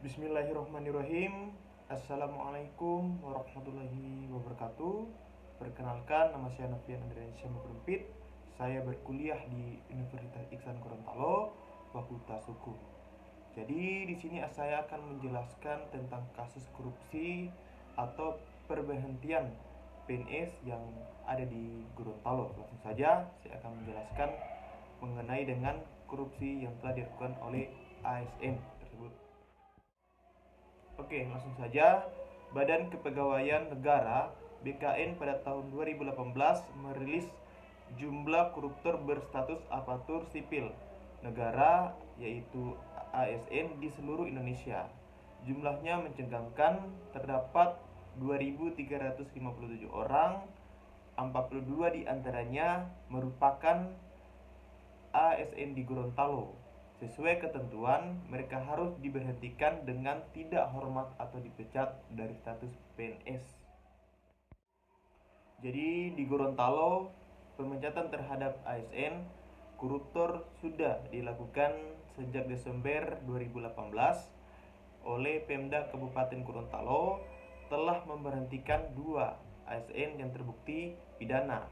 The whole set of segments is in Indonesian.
Bismillahirrahmanirrahim. Assalamualaikum warahmatullahi wabarakatuh. Perkenalkan, nama saya Novian Andriansyah Mabrumpit. Saya berkuliah di Universitas Ihsan Gorontalo, Fakultas Hukum. Jadi di sini saya akan menjelaskan tentang kasus korupsi atau perberhentian PNS yang ada di Gorontalo. Langsung saja saya akan menjelaskan mengenai dengan korupsi yang telah dilakukan oleh ASN tersebut. Oke, langsung saja. Badan Kepegawaian Negara (BKN) pada tahun 2018 merilis jumlah koruptor berstatus aparatur sipil negara yaitu ASN di seluruh Indonesia. Jumlahnya mencengangkan, terdapat 2.357 orang, 42 diantaranya merupakan ASN di Gorontalo. Sesuai ketentuan, mereka harus diberhentikan dengan tidak hormat atau dipecat dari status PNS. Jadi di Gorontalo, pemecatan terhadap ASN koruptor sudah dilakukan sejak Desember 2018 oleh Pemda Kabupaten Gorontalo telah memberhentikan 2 ASN yang terbukti pidana.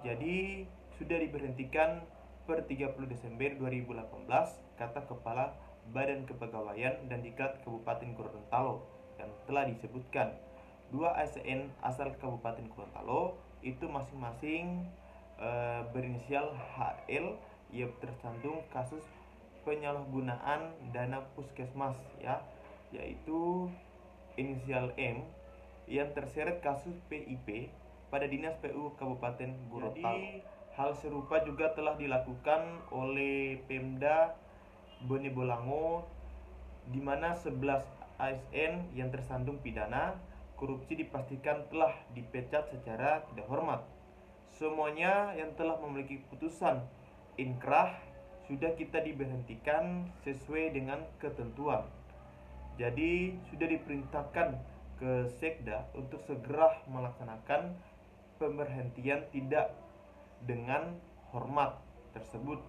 Jadi sudah diberhentikan per 30 Desember 2018, kata Kepala Badan Kepegawaian dan Diklat Kabupaten Gorontalo, yang telah disebutkan 2 ASN asal Kabupaten Gorontalo itu masing-masing berinisial HL yang tersandung kasus penyalahgunaan dana puskesmas yaitu inisial M yang terseret kasus PIP pada Dinas PU Kabupaten Gorontalo. Jadi hal serupa juga telah dilakukan oleh Pemda Bone Bolango, di mana 11 ASN yang tersandung pidana korupsi dipastikan telah dipecat secara tidak hormat. Semuanya yang telah memiliki putusan inkrah sudah kita diberhentikan sesuai dengan ketentuan. Jadi sudah diperintahkan ke Sekda untuk segera melaksanakan pemberhentian tidak dengan hormat tersebut,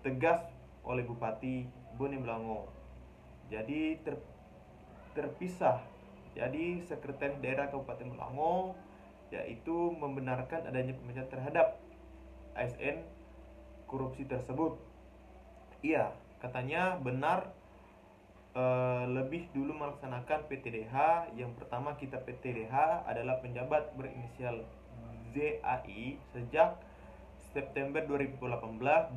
tegas oleh Bupati Bone Bolango. Jadi terpisah. Jadi Sekretaris Daerah Kabupaten Bolango yaitu membenarkan adanya pemecatan terhadap ASN korupsi tersebut. Iya, katanya benar, lebih dulu melaksanakan PTDH. Yang pertama kita PTDH adalah penjabat berinisial ZAI sejak September 2018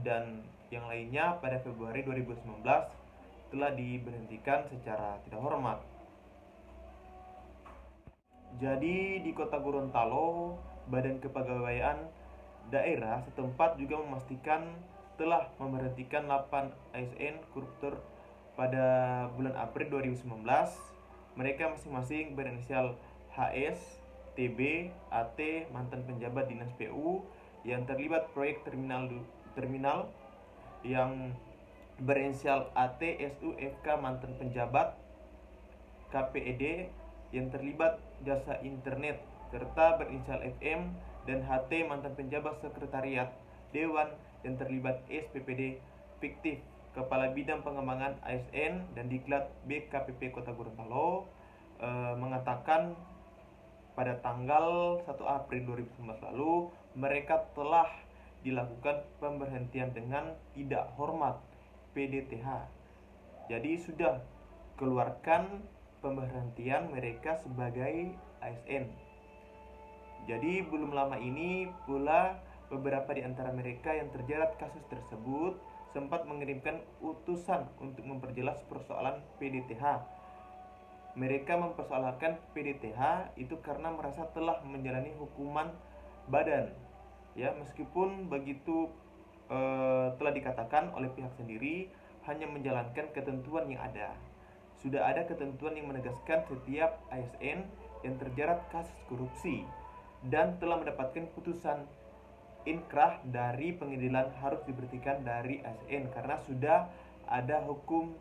dan yang lainnya pada Februari 2019 telah diberhentikan secara tidak hormat. Jadi di Kota Gorontalo, Badan Kepegawaian Daerah setempat juga memastikan telah memberhentikan 8 ASN koruptor pada bulan April 2019. Mereka masing-masing berinisial HS, TB, AT, mantan penjabat Dinas PU yang terlibat proyek terminal yang berinisial AT, SU, FK, mantan penjabat KPED yang terlibat jasa internet, serta berinisial FM dan HT, mantan penjabat sekretariat Dewan yang terlibat SPPD fiktif. Kepala Bidang Pengembangan ASN dan Diklat BKPP Kota Gorontalo mengatakan pada tanggal 1 April 2019 lalu mereka telah dilakukan pemberhentian dengan tidak hormat PDTH. Jadi sudah keluarkan pemberhentian mereka sebagai ASN. Jadi belum lama ini pula beberapa di antara mereka yang terjerat kasus tersebut sempat mengirimkan utusan untuk memperjelas persoalan PDTH. Mereka mempersoalkan PDTH itu karena merasa telah menjalani hukuman badan. Ya, meskipun begitu telah dikatakan oleh pihak sendiri hanya menjalankan ketentuan yang ada. Sudah ada ketentuan yang menegaskan setiap ASN yang terjerat kasus korupsi dan telah mendapatkan putusan inkrah dari pengadilan harus diberhentikan dari ASN karena sudah ada hukum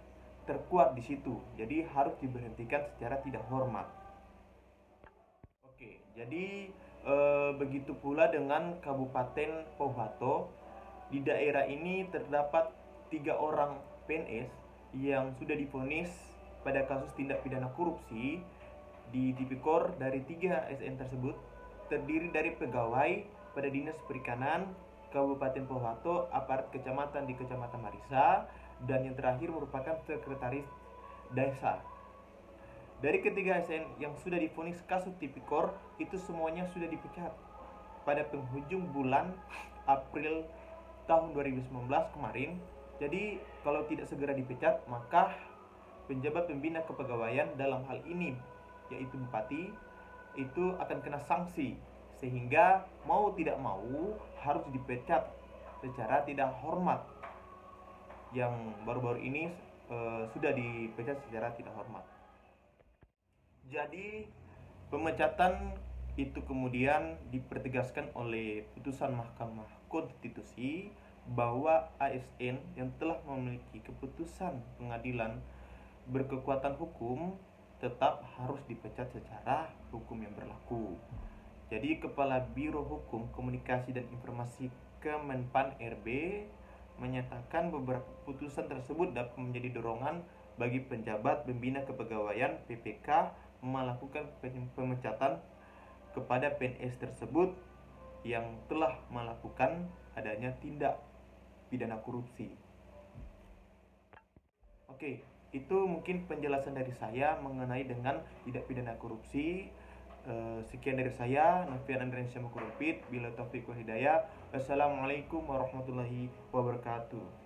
terkuat di situ. Jadi harus diberhentikan secara tidak hormat. Oke, jadi begitu pula dengan Kabupaten Pohuwato. Di daerah ini terdapat 3 orang PNS yang sudah divonis pada kasus tindak pidana korupsi di Tipikor dari 3 ASN tersebut terdiri dari pegawai pada Dinas Perikanan Kabupaten Pohuwato, aparat kecamatan di Kecamatan Marisa, dan yang terakhir merupakan sekretaris desa. Dari ketiga ASN yang sudah divonis kasus Tipikor, itu semuanya sudah dipecat pada penghujung bulan April tahun 2019 kemarin. Jadi kalau tidak segera dipecat, maka penjabat pembina kepegawaian dalam hal ini yaitu bupati itu akan kena sanksi, sehingga mau tidak mau harus dipecat secara tidak hormat. Yang baru-baru ini sudah dipecat secara tidak hormat. Jadi pemecatan itu kemudian dipertegaskan oleh putusan Mahkamah Konstitusi bahwa ASN yang telah memiliki keputusan pengadilan berkekuatan hukum tetap harus dipecat secara hukum yang berlaku. Jadi Kepala Biro Hukum, Komunikasi dan Informasi Kemenpan RB menyatakan beberapa putusan tersebut dapat menjadi dorongan bagi penjabat pembina kepegawaian PPK melakukan pemecatan kepada PNS tersebut yang telah melakukan adanya tindak pidana korupsi. Oke, itu mungkin penjelasan dari saya mengenai dengan tindak pidana korupsi. Sekian dari saya, Novian Andriansyah Makurupit. Bila taufiq wal hidayah. Wassalamualaikum warahmatullahi wabarakatuh.